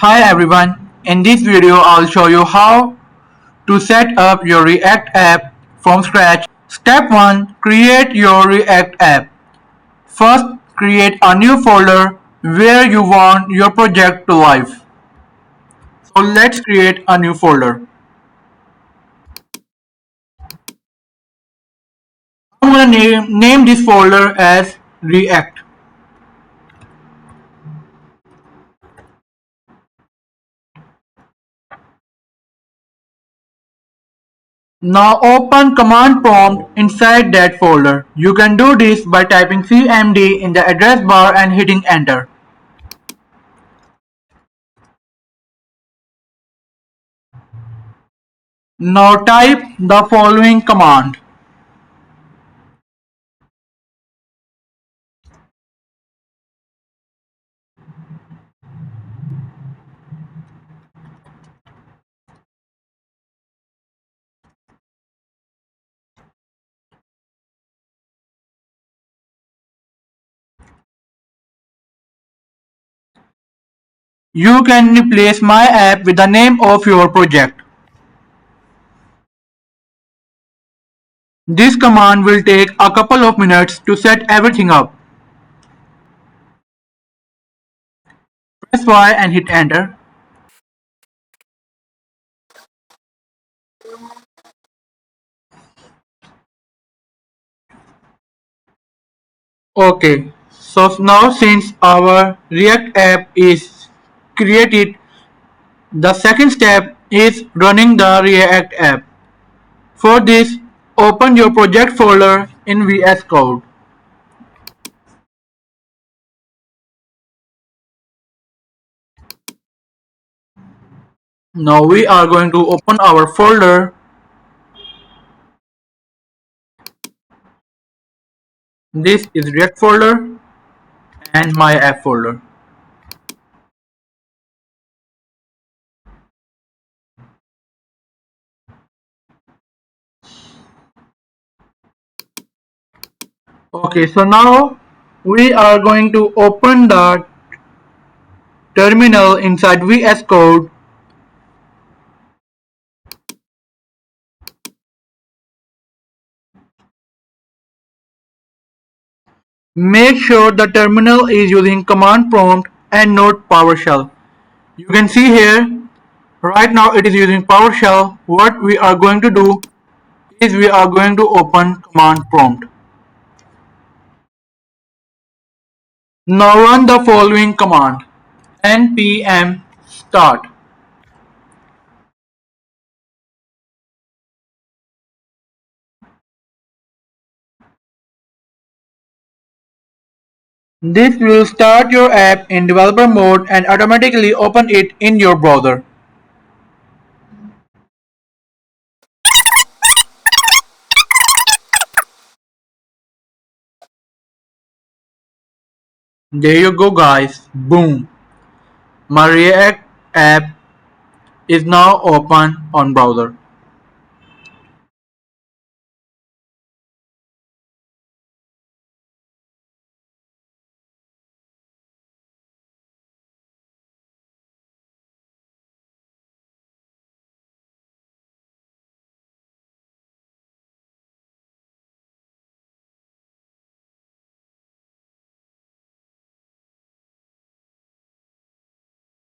Hi everyone, in this video I'll show you how to set up your React app from scratch. Step 1. Create your React app. First, create a new folder where you want your project to live. So let's create a new folder. I'm gonna name this folder as React. Now open command prompt inside that folder. You can do this by typing cmd in the address bar and hitting enter. Now type the following command. You can replace my app with the name of your project. This command will take a couple of minutes to set everything up. Press Y and hit enter. Okay, so now since our React app is created, the second step is running the React app. For this, open your project folder in VS Code. Now we are going to open our folder. This is React folder and my app folder. Okay, so now we are going to open the terminal inside VS Code. Make sure the terminal is using command prompt and not PowerShell. You can see here, right now it is using PowerShell. What we are going to do is we are going to open command prompt. Now run the following command: npm start. This will start your app in developer mode and automatically open it in your browser. There you go guys, boom. My React app is now open on browser.